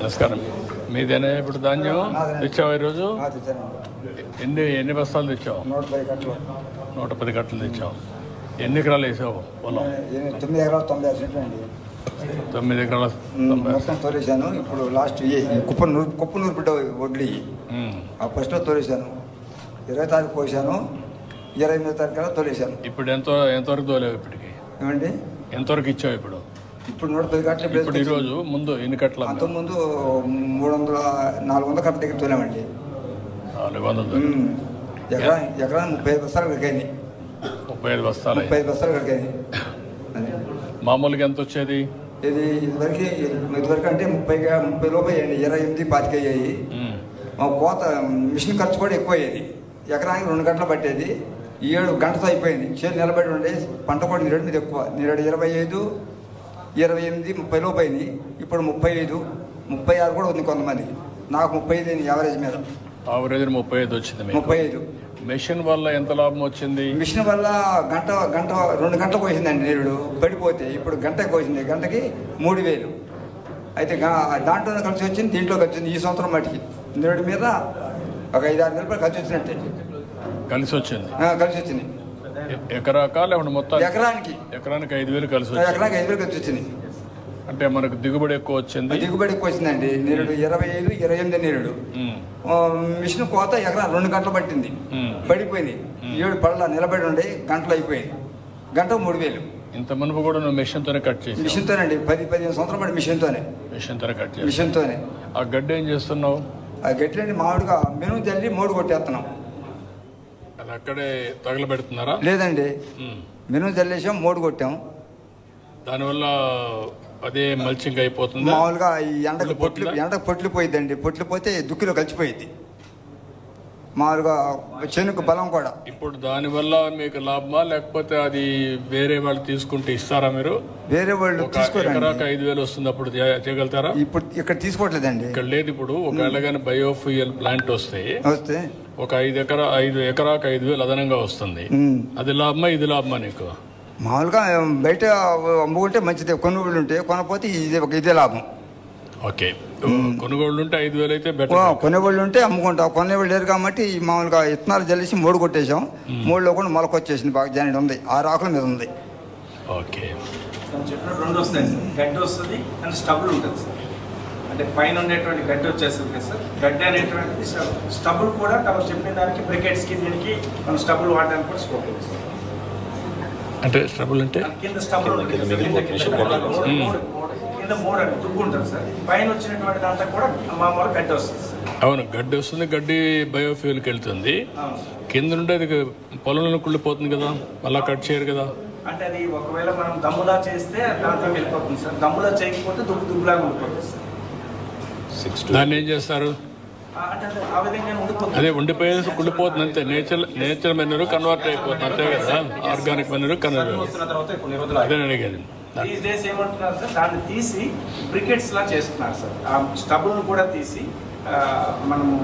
నమస్కారం. మీదేనా ఇప్పుడు ధాన్యం తెచ్చావా ఈరోజు? ఎన్ని బస్తాలు తెచ్చావు? 110 కట్టలు తెచ్చావు. ఎన్ని ఎకరాలు వేసావు పొలం? 9 ఎకరాలు 96 సెంట్లు అండి. 9 ఎకరాల మొత్తం తోలేసాను. ఇప్పుడు లాస్ట్ కుప్పనూరు బిడ్డ వడ్లు ఫస్ట్లో తోలేసాను. 20 తారీఖు పోసాను. 28 తారీఖు తోలేసాను. ఇప్పుడు ఎంతవరకు తోలేవు? ఇప్పటికి ఏమండి ఎంతవరకు ఇచ్చావు? ఇప్పుడు 110 కట్టలు. ఇప్పుడు ఈరోజు ముందు ఎన్ని కట్టలు? అంతకుముందు 400 కట్టల దగ్గర తోలేమండి. 400 ఎకరానికి 35 బస్తాలు కడిగాయి. 35 బస్తాలు. 35 బస్తాలు కడిగాయి. మామూలుగా ఎంత వచ్చేది? ఇది ఇదివరకు అంటే 30 లోపు అయ్యాయి. 28 25 అయ్యాయి. కోత మిషన్ ఖర్చు కూడా ఎక్కువ అయ్యేది. ఎకరానికి 2 గంటలు పట్టేది. 7 గంటతో అయిపోయింది. చేలు నిలబడి ఉండే పంట కూడా నీరడు మీద ఎక్కువ. నీరడు 25, 28, 30 లోపు అయింది. ఇప్పుడు 35, 36 కూడా ఉంది కొంతమందికి. నాకు 35 అయింది యావరేజ్ మీద. యావరేజ్ 35 వచ్చింది. 35. మిషన్ వల్ల ఎంత లాభం వచ్చింది? మిషన్ వల్ల గంట 2 గంటలు కోసిందండి నీరుడు పడిపోతే. ఇప్పుడు గంట కోసింది. గంటకి 3000. అయితే దాంట్లో కలిసి వచ్చింది, దీంట్లో కలిసి వచ్చింది. ఈ సంవత్సరం మట్టికి నీరుడు మీద ఒక 5-6 వేల రూపాయలు కలిసి వచ్చినట్టే. కలిసి వచ్చింది. ఎకరాకా లేకుంటే మొత్తం? ఎకరానికి 5,000 కలిసి వచ్చింది. ఎకరానికి 5,000 కలిసి వచ్చింది. అంటే మనకు దిగుబడి ఎక్కువ వచ్చింది. దిగుబడి ఎక్కువ వచ్చిందండి. నీరుడు 25, 28 నీరుడు. మిషన్ కోత ఎకరా 2 గంటలు పట్టింది. పడిపోయింది. 7 పళ్ళ నిలబడి ఉండి గంటలు అయిపోయింది. గంట 3000. ఇంత మునుపు కూడా నువ్వు మిషన్తోనే కట్ చేసి? మిషన్తోనండి. 10-15 సంవత్సరాలు పడి మిషన్తోనే కట్ చేసి. మిషన్తోనే. ఆ గడ్డి ఏం చేస్తున్నావు? ఆ గడ్డి మామిడిగా మెను జల్లి మోడు కొట్టేస్తున్నాం. అది అక్కడే తగలబెడుతున్నారా? లేదండి, మెను జల్లేసాం, మోడు కొట్టాం. దానివల్ల అదే మల్చింగ్ అయిపోతుంది. మామూలుగా ఈ ఎండకు పొట్లు పోయిద్దండి. పొట్లు పోతే దుక్కిలో కలిసిపోయింది. మామూలుగా చెనుకు బలం కూడా. ఇప్పుడు దానివల్ల మీకు లాభమా లేకపోతే అది వేరే వాళ్ళు తీసుకుంటే ఇస్తారా? మీరు వేరే వాళ్ళు ఎకరాకు 5,000 వస్తుంది, అప్పుడు చేయగలుగుతారా? ఇప్పుడు ఇక్కడ తీసుకోవట్లేదండి. ఇక్కడ లేదు. ఇప్పుడు ఒకవేళ కానీ బయోఫ్యూయల్ ప్లాంట్ వస్తే ఒక 5 ఎకరాకు 5,000 అదనంగా వస్తుంది. అది లాభమా ఇది లాభమా నీకు? మామూలుగా బయట అమ్ముకుంటే మంచిదే. కొనుగోళ్ళు ఉంటే కొనపోతే ఇదే లాభం. ఓకే, కొనుగోళ్ళు ఉంటే 5,000 అయితే బెటర్. కొనుగోళ్ళు ఉంటే అమ్ముకుంటాం. కొనేవాళ్ళు లేరు కాబట్టి మామూలుగా ఇత్తనాలు జల్లేసి మోడు కొట్టేసాం. మోడులో కూడా మొలకొచ్చేసింది. బాగా జాయిన్ ఉంది. 6 ఆకుల మీద ఉంది. ఓకే, చెప్పినట్టు 2 వస్తాయి సార్. గడ్డి వస్తుంది అండ్ స్టబుల్ ఉంటుంది సార్. అంటే పైన ఉండేటువంటి గడ్డి వచ్చేస్తుంది కదా సార్. గడ్డి అనేటువంటిది స్టబుల్ కూడా చెప్పిన దానికి బ్రికెట్స్కి దీనికి మనం స్టబుల్ వాడడానికి కూడా స్కోప్ ఉంది సార్. అంటే స్టబుల్ అంటే కింద స్టబుల్ కింద మోడ్ అంటే దుగ్గు ఉంటుంది సార్. పైన వచ్చినటువంటి దాంట్లో కూడా మామూలు గడ్డి వస్తుంది సార్. అవును, గడ్డి వస్తుంది. గడ్డి బయోఫ్యూల్కి వెళ్తుంది. కింద నుండి అది పొలంలో కుళ్ళిపోతుంది కదా, మళ్ళీ కట్ చేయరు కదా. అంటే అది ఒకవేళ మనం దమ్ములా చేస్తే దాంట్లో వెళ్ళిపోతుంది సార్. దమ్ములా చేయకపోతే దుగ్గులాగా ఉండిపోతుంది సార్. దాన్ని ఏం చేస్తారు? అదే ఉండిపోయేది కుళ్ళిపోతుంది అంతే. నేచర్ మెనూరు కన్వర్ట్ అయిపోతుంది అంతే కదా. Organic manure convert. అదే అడిగేది. ఏమంటున్నారు సార్, దాన్ని తీసి బ్రికెట్స్ లా చేస్తున్నారు సార్. ఆ స్టబుల్ కూడా తీసి మనము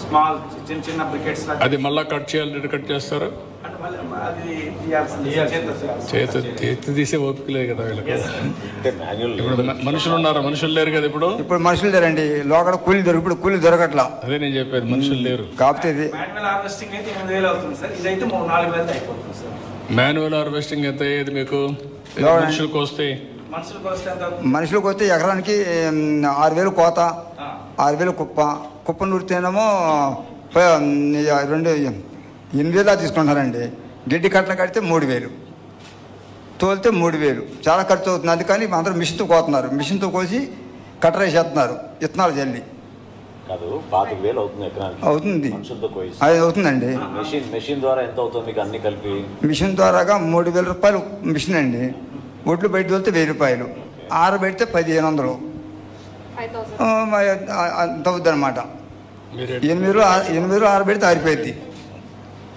స్మాల్ చిన్న బ్రికెట్స్ లా. అది మళ్ళీ కట్ చేయాలి. కట్ చేస్తారు. చేతి తీసే ఓపిక లేదు కదా వీళ్ళకి. ఇప్పుడు మనుషులు ఉన్నారా? మనుషులు లేరు కదా. ఇప్పుడు మనుషులు లేరండి. లోకల్ కూలీ ఇప్పుడు కూలీ దొరకట్లా. అదే నేను చెప్పేది, మనుషులు లేరు. కాకపోతే మాన్యువల్ హార్వెస్టింగ్ అయితే 8,000 అవుతుంది సార్. ఇదైతే 3-4,000 అయిపోతుంది సార్. మాన్యువల్ హార్వెస్టింగ్ ఎంత అయ్యేది మీకు? మనుషులకు వస్తే ఎకరానికి 6,000 కోత, 6,000 కుప్ప నూరితేనేమో 8,000 తీసుకుంటారండి. గిడ్డి కట్టలు కడితే 3,000, తోలితే 3,000. చాలా ఖర్చు అవుతుంది. అందుకని అందరూ మిషన్తో కోతున్నారు. మిషన్తో కోసి కట్టలు వేసేస్తున్నారు. ఇత్తనాలు జల్లి. 25,000 అవుతుంది ఎకరానికి. అవుతుంది, అది అవుతుందండి. మెషిన్ ద్వారా ఎంత అవుతుంది మీకు అన్ని కలిపి? మిషన్ ద్వారాగా 3,000 రూపాయలు మిషన్ అండి. ఒడ్లు బయట తోలితే 1,000 రూపాయలు, ఆరబెడితే 1,500 అంత అవుద్ది అనమాట. 8 ఆరబెడితే ఆరిపోయింది.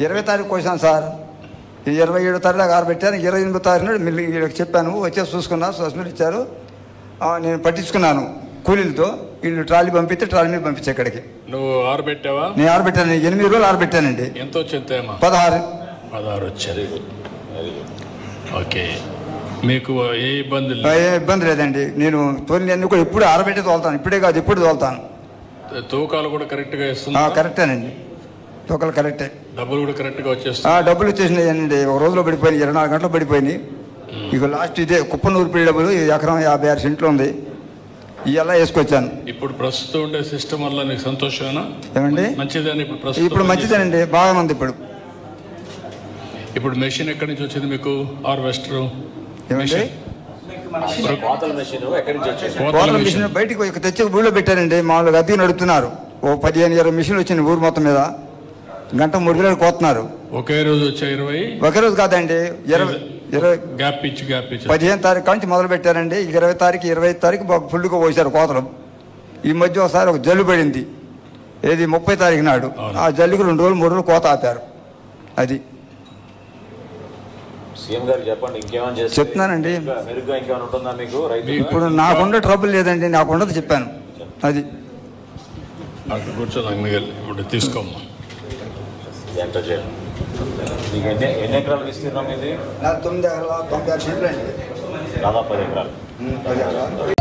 20 తారీఖు కోసాను సార్. 27 తారీఖు దాకా ఆరబెట్టాను. 28 తారీఖు నాడు వీళ్ళకి చెప్పాను. వచ్చేసి చూసుకున్నా, సస్మిల్ ఇచ్చారు. నేను పట్టించుకున్నాను కూలీలతో. వీళ్ళు ట్రాలీ పంపిస్తే ట్రాలీ మీద పంపించే ఇక్కడికి. నువ్వు ఆరబెట్టావా? నేను ఆరబెట్టాను. 8 రోజులు ఆరబెట్టానండి. ఎంత వచ్చింది? 16 వచ్చారు. ఓకే, మీకు ఏ ఇబ్బంది ఏ ఇబ్బంది లేదండి. నేను తోలినన్నీ కూడా ఎప్పుడు ఆరబెట్టి తోలుతాను, ఇప్పుడే కాదు ఎప్పుడు తోలుతాను. తూకాలు కూడా కరెక్ట్ గా ఇస్తుంది. కరెక్టేనండి, తూకాలు కరెక్టే. డబ్బులు కూడా కరెక్ట్ గా వచ్చేస్తాయి. డబ్బులు వచ్చేసినాయండి, ఒక రోజులో పడిపోయినాయి, 24 గంటలు పడిపోయినాయి. ఇక లాస్ట్ ఇదే కుప్పనూరు పీడి డబ్బులు ఎకరం 56 సెంట్లు ఉంది, ఇవల్ల వేసుకొచ్చాను. ఇప్పుడు ప్రస్తుతం ఉండే సిస్టమ్ వల్ల నీకు సంతోషమేనా? ఏమండి మంచిదని ఇప్పుడు మంచిదేనండి, బాగా ఉంది. ఇప్పుడు మెషిన్ ఎక్కడి నుంచి వచ్చింది మీకు? హార్వెస్టర్ ఏమండి కోతల మెషిన్ ఎక్కడి నుంచి వచ్చింది? కోతల మిషన్ బయటికి తెచ్చి ఊళ్ళో పెట్టారండి. మామూలుగా అద్దెకి నడుపుతున్నారు. ఓ 15-20 మిషన్లు వచ్చింది ఊరు మొత్తం మీద, గంట 3 వేలు కోతున్నారు. ఒకే రోజు వచ్చే 20? ఒకే రోజు కాదండి, 20 గ్యాప్ ఇచ్చి 15 తారీఖు నుంచి మొదలు పెట్టారండి. 20 తారీఖు 25 తారీఖు ఫుల్గా పోసారు కోతలు. ఈ మధ్య ఒకసారి ఒక జల్లు పడింది, ఏది 30 తారీఖు నాడు. ఆ జల్లుకి 2 రోజులు 3 రోజులు కోత ఆపారు. అది సీఎం గారు చెప్పండి, ఇంకేమైనా చేస్తే చెప్తున్నానండి. మెరుగ్గా ఇంకేమైనా ఉంటుందా మీకు? ఇప్పుడు నాకుండే ట్రబుల్ లేదండి, నాకుండదు చెప్పాను. అది కూర్చోదాం మిగిలి ఇప్పుడు తీసుకోమ్మా. ఎంత చేయాలి? మీకు ఎన్ని ఎకరాలు ఇస్తున్నాం? ఇది 9 ఎకరాలు 96 సెంట్లు అండి, దాదాపు 10 ఎకరాలు.